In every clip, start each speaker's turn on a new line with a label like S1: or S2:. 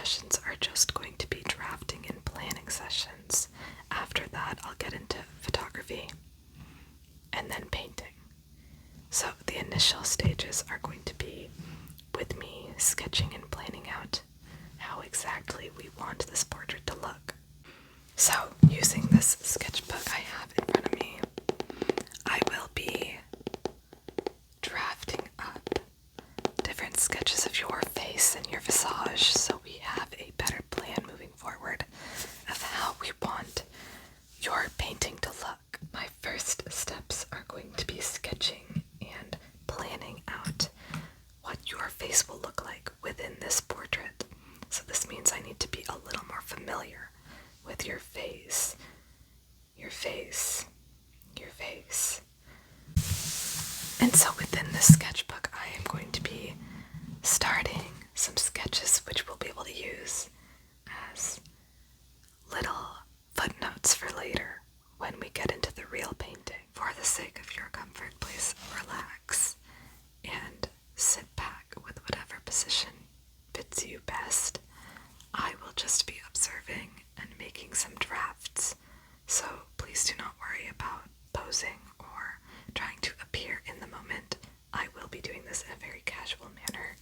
S1: sessions are just going to be drafting and planning sessions. After that, I'll get into photography and then painting. So the initial stages are going to be with me sketching and planning out how exactly we want this portrait to look. So, using this sketchbook I have in front of me, I will be drafting up different sketches of your face and your visage so we have a better plan moving forward of how we want your painting to look. My first steps are going to be sketching and planning out what your face will look like within this portrait. So this means I need to be a little more familiar with your face, your face, your face. And so within this sketchbook, I am going to be starting some sketches which we'll be able to use as little footnotes for later when we get into the real painting. For the sake of your comfort, please relax and sit back with whatever position fits you best. I will just be observing and making some drafts, so please do not worry about posing or trying to appear in the moment. I will be doing this in a very casual manner,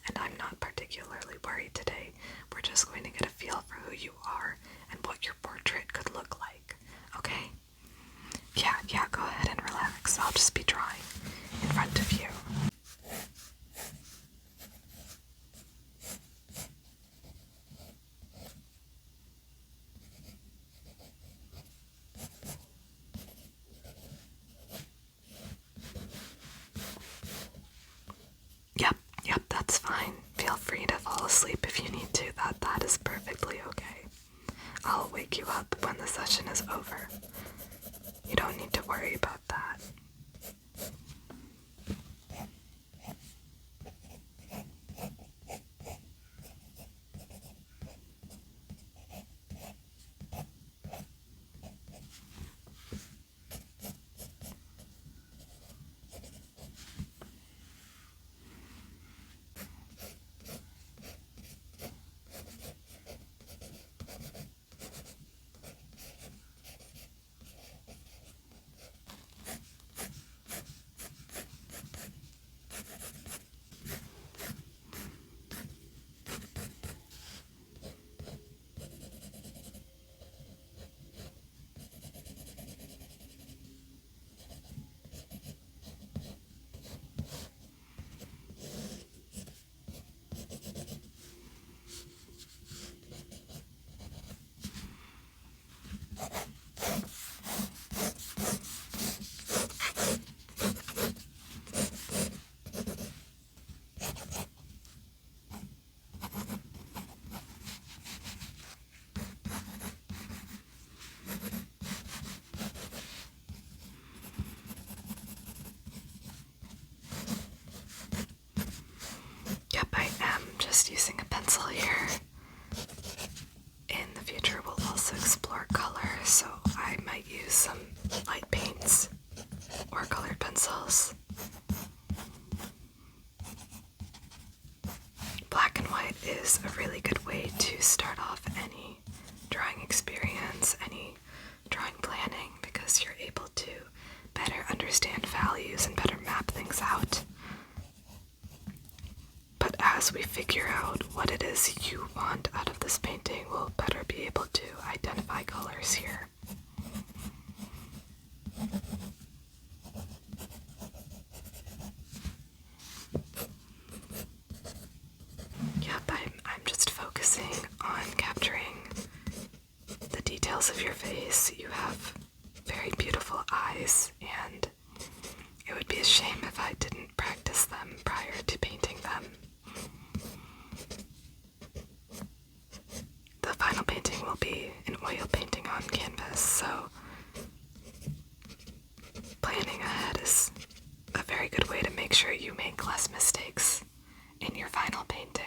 S1: and I'm not particularly worried today. We're just going to get a feel for who you are and what your portrait could look like, okay? Yeah, go ahead and relax. I'll just be drawing in front of you. Yep, that's fine. Feel free to fall asleep if you need to. That is perfectly okay. I'll wake you up when the session is over. You don't need to worry about that. Yep, I am just using a pencil here. In the future, we'll also explore color, so I might use some light paints or colored pencils. Black and white is a really good way to start off any drawing experience, any drawing planning, because you're able to better understand values and better map things out. But as we figure out what it is you want out of this painting, we'll better be able to identify colors here. Yep, I'm just focusing on capturing the details of your face. You have very beautiful eyes, and it would be a shame if I didn't practice them prior to painting them. The final painting will be an oil painting on canvas, so planning ahead is a very good way to make sure you make less mistakes in your final painting.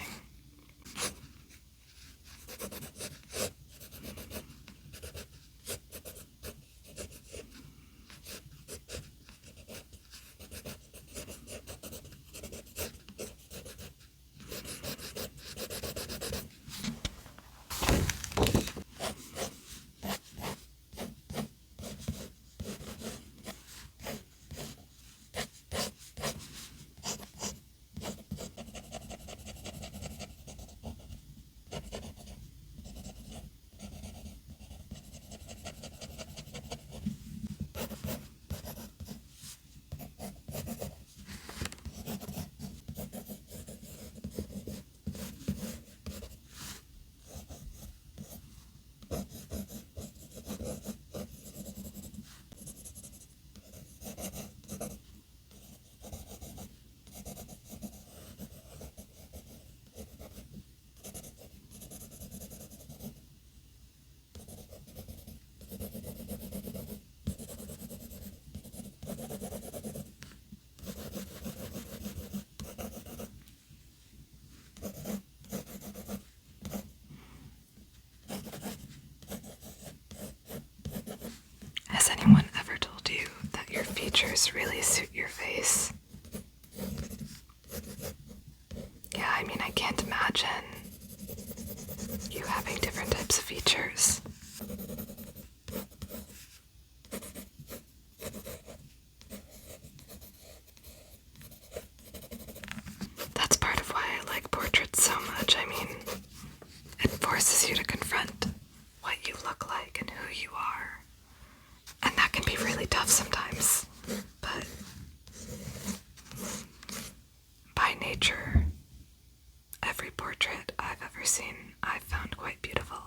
S1: features really suit your face. Yeah, I mean, I can't imagine you having different types of features. That's part of why I like portraits so much. I mean, it forces you to confront what you look like and who you are. And that can be really tough sometimes. But by nature, every portrait I've ever seen I've found quite beautiful.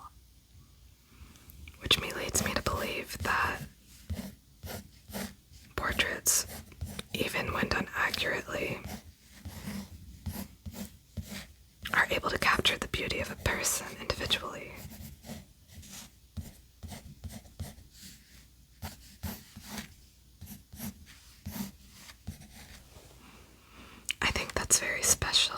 S1: Which leads me to believe that portraits, even when done accurately, are able to capture the beauty of a person individually. I think that's very special.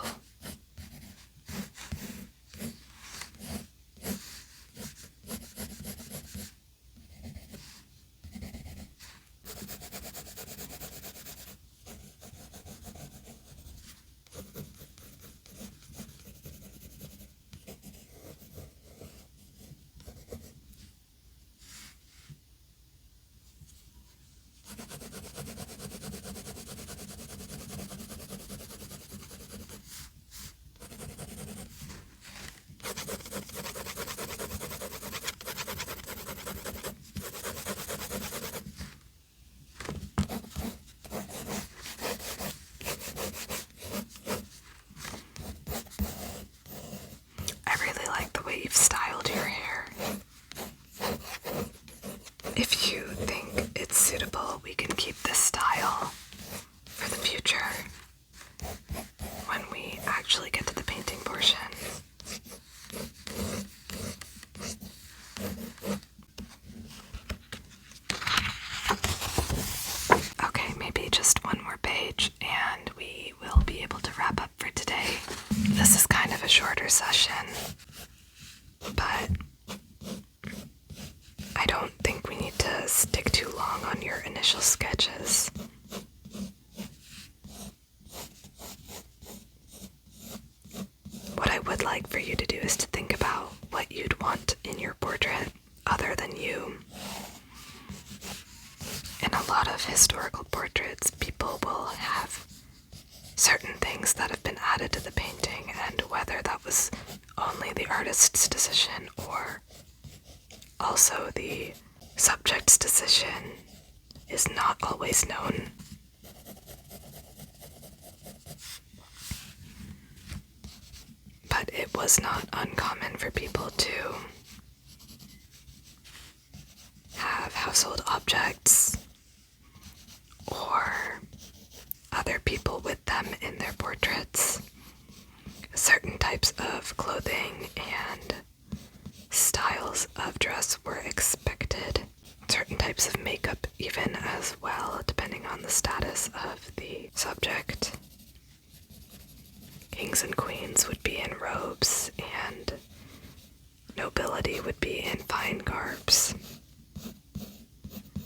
S1: I really like the way you've styled your hair. If you think it's suitable, we can keep this style for the future when we actually get to the painting portion. Okay, maybe just one more page and we will be able to wrap up for today. This is kind of a shorter session, but I don't think we need to stick too long on your initial sketches. What I would like for you to do is to think about what you'd want in your portrait other than you. In a lot of historical portraits, people will have certain things that have been added to the painting, and whether that was only the artist's decision or also the subject's decision is not always known. But it was not uncommon for people to have household objects or other people with them in their portraits. Certain types of clothing and styles of dress were expected. Certain types of makeup even as well, depending on the status of the subject. Kings and queens would be in robes, and nobility would be in fine garbs.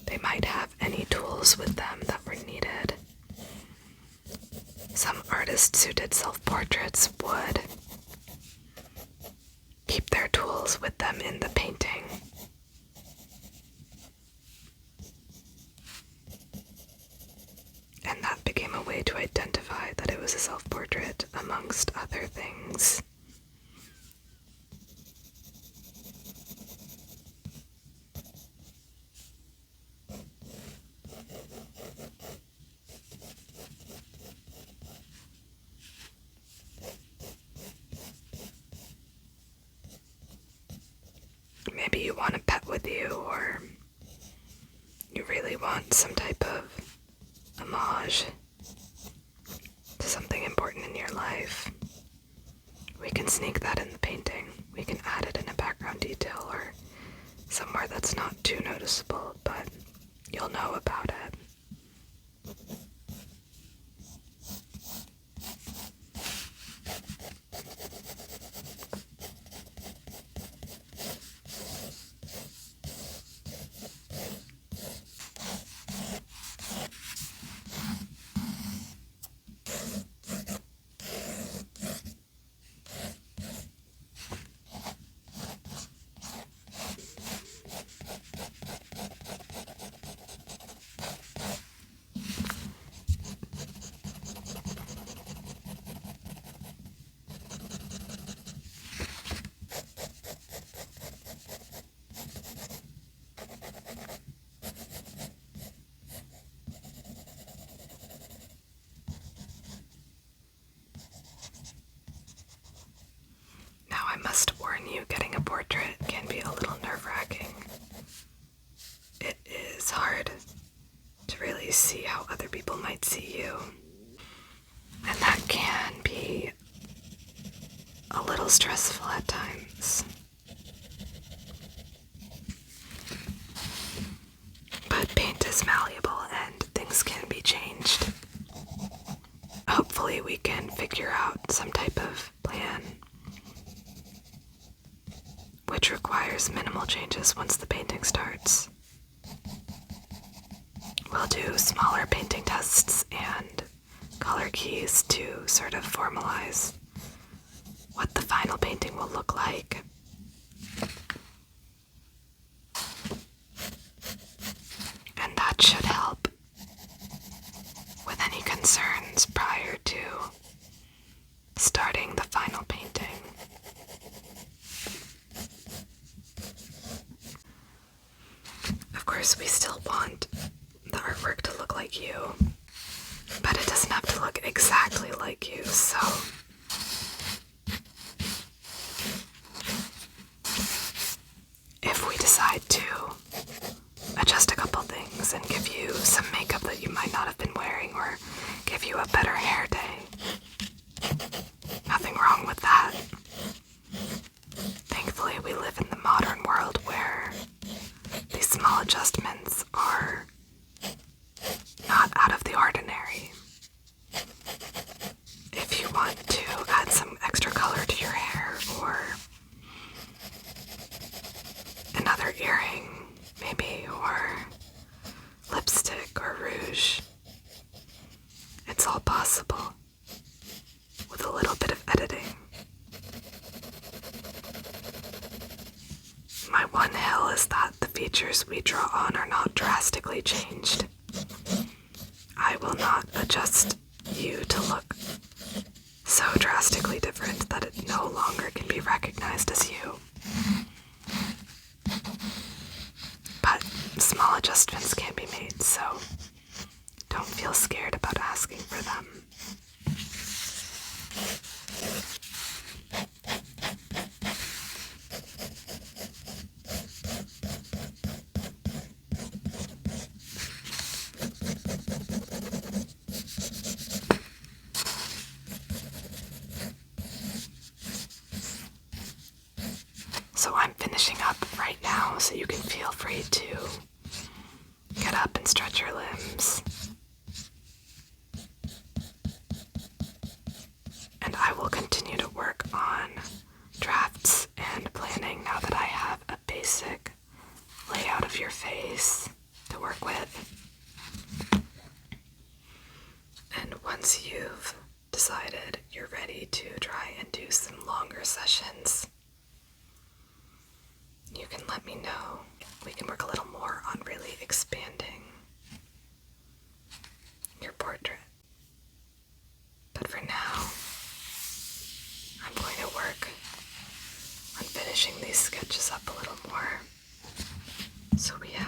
S1: They might have any tools with them that were needed. Some artists who did self-portraits would keep their tools with them in the painting. And that became a way to identify that it was a self-portrait, amongst other things. Maybe you want a pet with you, or you really want some type of homage to something important in your life. We can sneak that in the painting. We can add it in a background detail or somewhere that's not too noticeable, but you'll know about it. portrait can be a little nerve-wracking. It is hard to really see how other people might see you, and that can be a little stressful at times. But paint is malleable and things can be changed. Hopefully we can figure out some type of plan which requires minimal changes once the painting starts. We'll do smaller painting tests and color keys to sort of formalize what the final painting will look like. And that should help with any concerns prior to starting the final painting. Of course, we still want the artwork to look like you, but it doesn't have to look exactly like you, so if we decide to adjust a couple things and give you some makeup that you might not have been wearing or give you a better hair day, nothing wrong with that. Thankfully, we live in the modern world where these small adjustments are not out of the ordinary. If you want to add some extra color to your hair or another earring, maybe, or lipstick or rouge, it's all possible with a little bit of editing. My one hill is that the features we draw on are not drastically changed. I will not adjust you to look so drastically different that it no longer can be recognized as you. But small adjustments can be made, so don't feel scared about asking for them. So I'm finishing up right now, so you can feel free to get up and stretch your limbs. And I will continue to work on drafts and planning now that I have a basic layout of your face to work with. And once you've decided you're ready to try and do some longer sessions, you can let me know. We can work a little more on really expanding your portrait. But for now, I'm going to work on finishing these sketches up a little more. So we have